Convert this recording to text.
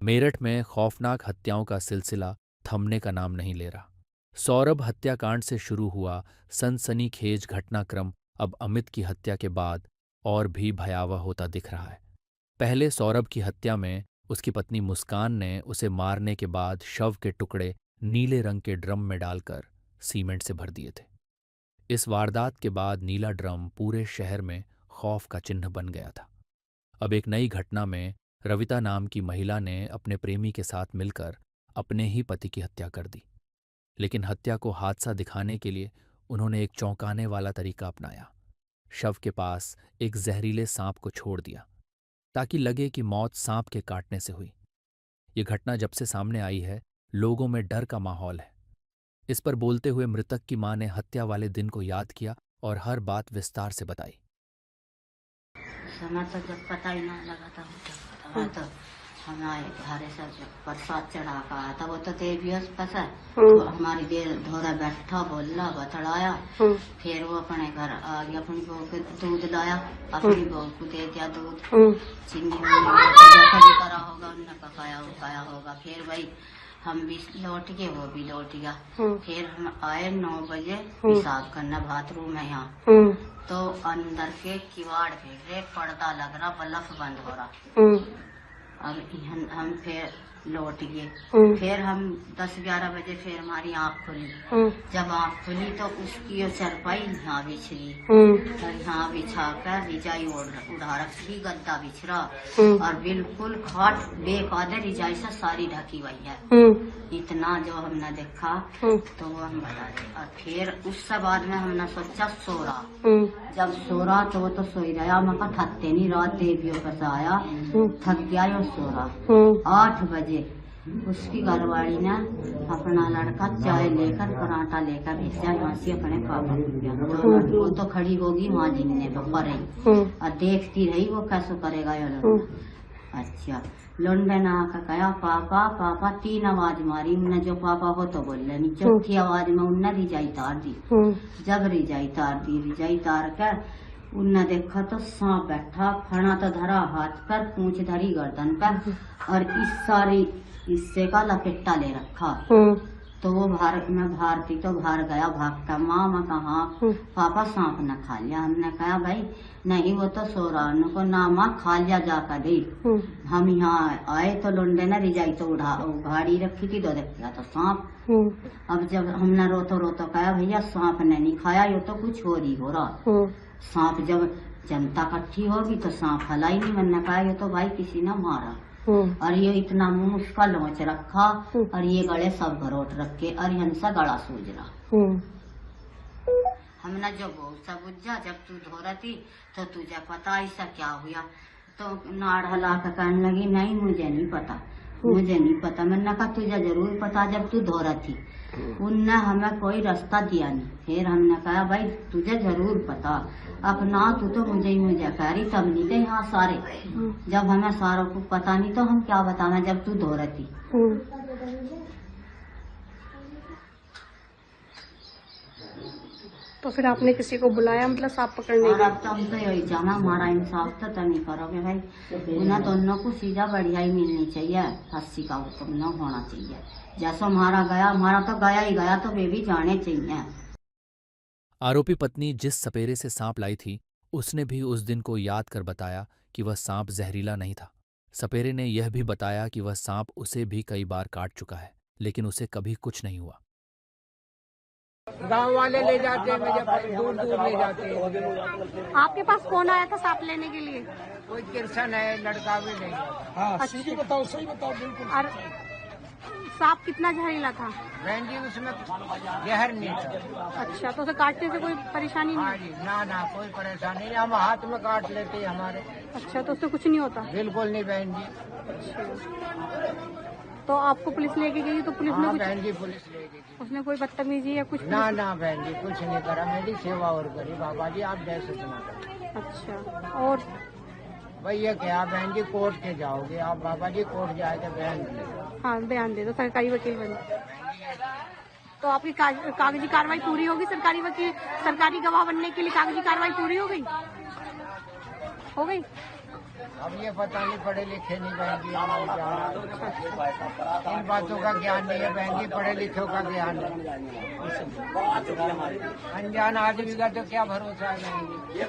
मेरठ में खौफनाक हत्याओं का सिलसिला थमने का नाम नहीं ले रहा। सौरभ हत्याकांड से शुरू हुआ सनसनीखेज घटनाक्रम अब अमित की हत्या के बाद और भी भयावह होता दिख रहा है। पहले सौरभ की हत्या में उसकी पत्नी मुस्कान ने उसे मारने के बाद शव के टुकड़े नीले रंग के ड्रम में डालकर सीमेंट से भर दिए थे। इस वारदात के बाद नीला ड्रम पूरे शहर में खौफ का चिन्ह बन गया था। अब एक नई घटना में रविता नाम की महिला ने अपने प्रेमी के साथ मिलकर अपने ही पति की हत्या कर दी। लेकिन हत्या को हादसा दिखाने के लिए उन्होंने एक चौंकाने वाला तरीका अपनाया। शव के पास एक जहरीले सांप को छोड़ दिया ताकि लगे कि मौत सांप के काटने से हुई। ये घटना जब से सामने आई है, लोगों में डर का माहौल है। इस पर बोलते हुए मृतक की मां ने हत्या वाले दिन को याद किया और हर बात विस्तार से बताई। समय तो जब पता ही ना लगा था तो हमारे घरे सब प्रसाद चढ़ा का आया था। वो तो देवियों पसा तो हमारी देर धोरा बैठा बोला बतड़ाया। फिर वो अपने घर आ गया, अपनी बहू को दूध लाया, अपनी बहू को दे दिया दूध, चीनी करा होगा, उनने पकाया होगा। फिर भाई हम भी लौट गए, वो भी लौट गया। फिर हम आए 9 बजे पेशाब करना बाथरूम है यहाँ, तो अंदर के किवाड़ पे पर्दा लग रहा, बल्ब बंद हो रहा। अब हम फिर लौट गए। फिर हम 10-11 बजे फिर हमारी आँख खुली। जब आँख खुली तो उसकी चरपाई यहाँ बिछरी, और यहाँ बिछा कर रिजाई उड़ा रखी, गद्दा बिछ रहा और बिल्कुल खाट बेकायदे रिजाई से सारी ढकी हुई है। इतना जो हमने देखा तो वो हम बता रहे। और फिर उससे बाद में हमने सोचा सो रहा। जब सो रहा तो वो तो सोई रहा, मैं थकते नहीं, रात देवियों का आया, थक गया और सो रहा। 8 बजे उसकी घरवाली ने अपना लड़का चाय लेकर पराठा लेकर भेजा यहाँ से अपने पापा को। वो तो खड़ी होगी वहाँ जिन्ने पर रही और देखती रही वो कैसे करेगा ये लड़का। अच्छा, लुंडे ने आकर कहा पापा पापा, 3 आवाज मारी उनने, जो पापा हो तो बोल रही, चौथी आवाज में उनने रिजाई तार दी। जब रिजाई तार कर उनने देखा तो सांप बैठा, फना तो धरा हाथ पर, पूंछ धरी गर्दन पर और इस सारी हिस्से का लपेटा ले रखा। तो वो मैं भारती तो बाहर गया भागता, माँ मैं कहा पापा सांप न खा लिया। हमने कहा भाई नहीं वो तो सो रहा, उनको ना माँ खा लिया जाकर दे। हम यहाँ आए तो लुंडे ने रिजाई तो उघाड़ी रखी थी, तो देखा तो सांप। अब जब हमने रोतो कहा भैया सांप ने नहीं खाया, ये तो कुछ और ही हो रहा। सांप जब जनता इकट्ठी होगी तो सांप हला ही नहीं। मैंने कहा ये तो भाई किसी ने मारा। और ये इतना मुंह उसका लोच रखा और ये गले सब घरोट रखे और हंसा गला सूझ रहा। हमने जो बहुत सा बुझा, जब तू धो रही थी तो तुझे पता ऐसा क्या हुआ? तो नाड़ हला कर कहने लगी नहीं मुझे नहीं पता। मैंने कहा तुझे जरूर पता जब तू धो रही थी। उनने हमें कोई रास्ता दिया नहीं। फिर हमने कहा भाई तुझे जरूर पता, अपना तू तो मुझे कह रही, तब नहीं थे यहाँ सारे। जब हमें सारों को पता नहीं तो हम क्या बताना जब तू धो रही थी। तो फिर आपने किसी को बुलाया मतलब सांप पकड़ने? और अब तो हम तो यही जाना, हमारा इंसाफ तो नहीं करोगे भाई। उन्हें दोनों को सीधा बढ़िया ही मिलनी चाहिए, फांसी का हुक्म न होना चाहिए। जैसा हमारा तो गया ही गया, तो वे भी जाने चाहिए। आरोपी पत्नी जिस सपेरे से सांप लाई थी, उसने भी उस दिन को याद कर बताया कि वह सांप जहरीला नहीं था। सपेरे ने यह भी बताया कि वह सांप उसे भी कई बार काट चुका है, लेकिन उसे कभी कुछ नहीं हुआ। गांव वाले ले जाते हैं, दूर ले जाते हैं। आपके पास कौन आया था सांप लेने के लिए? कोई किरसन है, लड़का भी नहीं। हाँ, सही बताओ बिल्कुल। और सांप कितना जहरीला था? बहन जी उसमें जहर नहीं था। अच्छा, तो उसे काटने से कोई परेशानी नहीं? हाँ जी, ना कोई परेशानी नहीं, हम हाथ में काट लेते हैं हमारे। अच्छा, तो उससे कुछ नहीं होता? बिल्कुल नहीं बहन जी। अच्छा, तो आपको पुलिस लेके गई तो पुलिस ने कुछ? बहन जी पुलिस ले गई। उसने कोई बदतमीजी या कुछ? ना बहन जी कुछ नहीं करा, मेरी सेवा और करी। बाबा जी आप जैसे सुना। अच्छा, और भैया क्या बहन जी कोर्ट के जाओगे आप? बाबा जी कोर्ट जाएगा बहन जी। हाँ बयान दे दो, सरकारी वकील बने तो आपकी कागजी कार्रवाई पूरी होगी। सरकारी गवाह बनने के लिए कागजी कार्रवाई पूरी हो गई? अब ये पता नहीं, पढ़े लिखे नहीं बहन जी, इन बातों का ज्ञान नहीं है बहन जी, पढ़े लिखों का ज्ञान है। अनजान आदमी का तो क्या भरोसा है बहन जी।